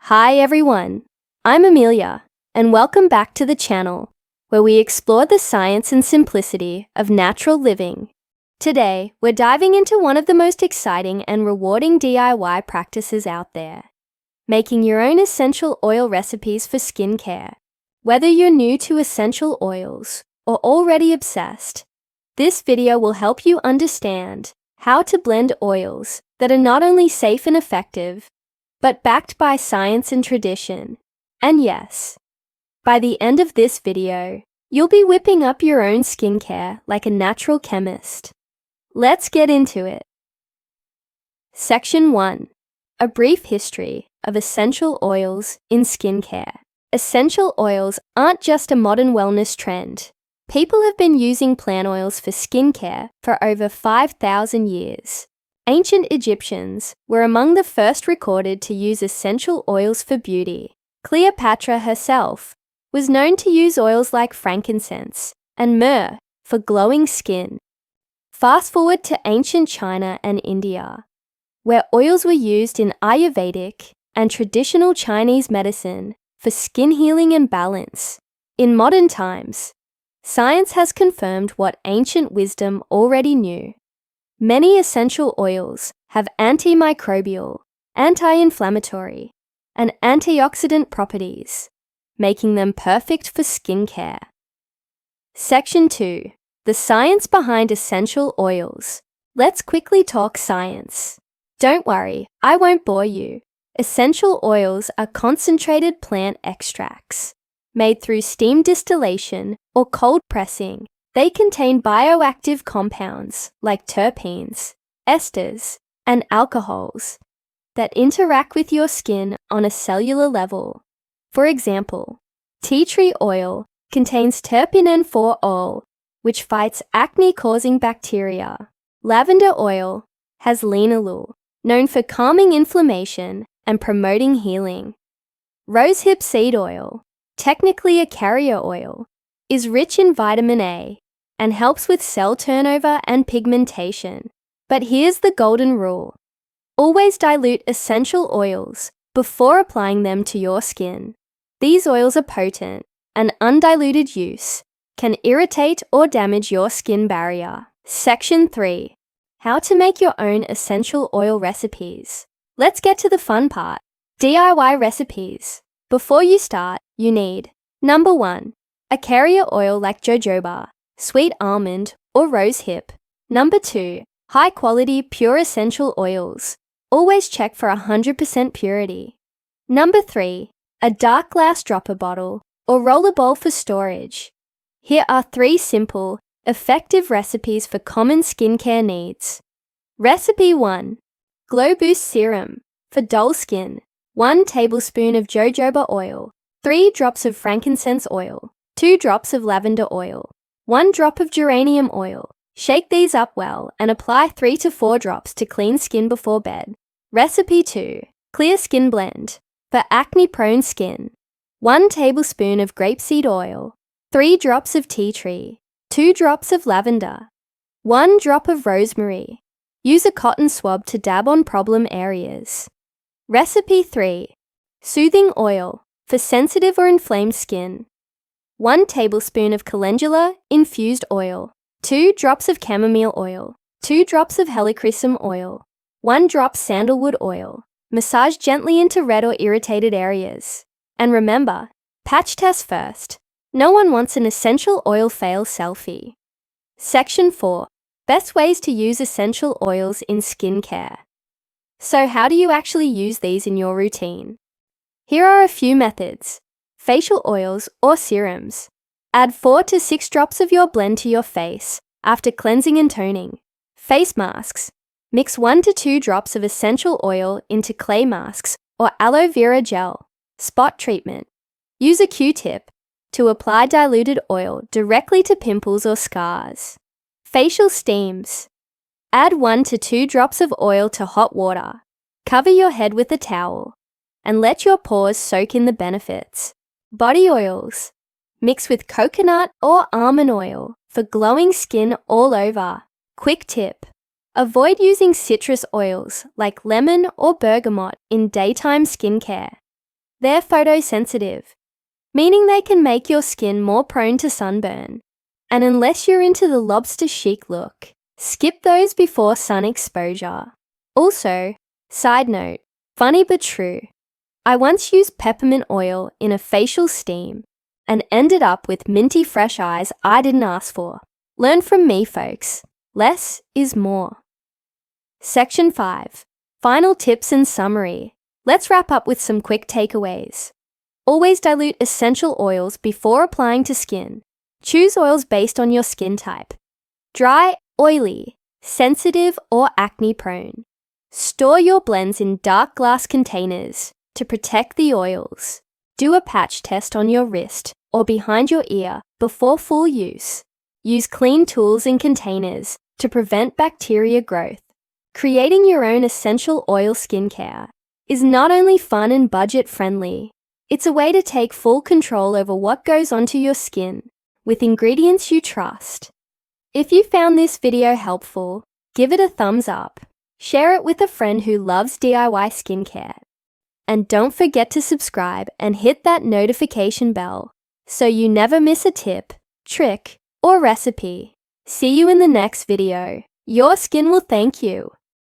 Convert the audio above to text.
Hi everyone, I'm Amelia, and welcome back to the channel, where we explore the science and simplicity of natural living. Today, we're diving into one of the most exciting and rewarding DIY practices out there, making your own essential oil recipes for skincare. Whether you're new to essential oils or already obsessed, this video will help you understand how to blend oils that are not only safe and effective, but backed by science and tradition. And yes, by the end of this video, you'll be whipping up your own skincare like a natural chemist. Let's get into it. Section 1. A brief history of essential oils in skincare. Essential oils aren't just a modern wellness trend. People have been using plant oils for skincare for over 5,000 years. Ancient Egyptians were among the first recorded to use essential oils for beauty. Cleopatra herself was known to use oils like frankincense and myrrh for glowing skin. Fast forward to ancient China and India, where oils were used in Ayurvedic and traditional Chinese medicine for skin healing and balance. In modern times, science has confirmed what ancient wisdom already knew. Many essential oils have antimicrobial, anti-inflammatory, and antioxidant properties, making them perfect for skincare. Section 2. The science behind essential oils. Let's quickly talk science. Don't worry, I won't bore you. Essential oils are concentrated plant extracts, made through steam distillation or cold pressing. They contain bioactive compounds like terpenes, esters, and alcohols that interact with your skin on a cellular level. For example, tea tree oil contains terpene N4-ol, which fights acne-causing bacteria. Lavender oil has linalool, known for calming inflammation and promoting healing. Rosehip seed oil, technically a carrier oil, is rich in vitamin A and helps with cell turnover and pigmentation. But here's the golden rule. Always dilute essential oils before applying them to your skin. These oils are potent, and undiluted use can irritate or damage your skin barrier. Section 3. How to make your own essential oil recipes. Let's get to the fun part. DIY recipes. Before you start, you need Number 1. A carrier oil like jojoba, sweet almond, or rosehip. Number 2. High-quality pure essential oils. Always check for 100% purity. Number 3. A dark glass dropper bottle or roller bowl for storage. Here are 3 simple, effective recipes for common skincare needs. Recipe 1. Glow Boost Serum. For dull skin, 1 tablespoon of jojoba oil, 3 drops of frankincense oil, 2 drops of lavender oil, 1 drop of geranium oil. Shake these up well and apply 3 to 4 drops to clean skin before bed. Recipe 2. Clear Skin Blend. For acne-prone skin, 1 tablespoon of grapeseed oil, 3 drops of tea tree, 2 drops of lavender, 1 drop of rosemary. Use a cotton swab to dab on problem areas. Recipe 3. Soothing Oil. For sensitive or inflamed skin, 1 tablespoon of calendula infused oil, 2 drops of chamomile oil, 2 drops of helichrysum oil, 1 drop sandalwood oil. Massage gently into red or irritated areas. And remember, patch test first. No one wants an essential oil fail selfie. Section 4. Best ways to use essential oils in skincare. So how do you actually use these in your routine? Here are a few methods. Facial oils or serums. Add 4 to 6 drops of your blend to your face after cleansing and toning. Face masks. Mix 1 to 2 drops of essential oil into clay masks or aloe vera gel. Spot treatment. Use a Q-tip to apply diluted oil directly to pimples or scars. Facial steams. Add 1 to 2 drops of oil to hot water. Cover your head with a towel and let your pores soak in the benefits. Body oils. Mix with coconut or almond oil for glowing skin all over. Quick tip. Avoid using citrus oils like lemon or bergamot in daytime skincare. They're photosensitive, meaning they can make your skin more prone to sunburn. And unless you're into the lobster chic look, skip those before sun exposure. Also, side note, funny but true, I once used peppermint oil in a facial steam and ended up with minty fresh eyes I didn't ask for. Learn from me, folks. Less is more. Section 5. Final tips and summary. Let's wrap up with some quick takeaways. Always dilute essential oils before applying to skin. Choose oils based on your skin type. Dry, oily, sensitive, or acne prone. Store your blends in dark glass containers to protect the oils. Do a patch test on your wrist or behind your ear before full use. Use clean tools and containers to prevent bacteria growth. Creating your own essential oil skincare is not only fun and budget-friendly, it's a way to take full control over what goes onto your skin with ingredients you trust. If you found this video helpful, give it a thumbs up. Share it with a friend who loves DIY skincare. And don't forget to subscribe and hit that notification bell so you never miss a tip, trick, or recipe. See you in the next video. Your skin will thank you.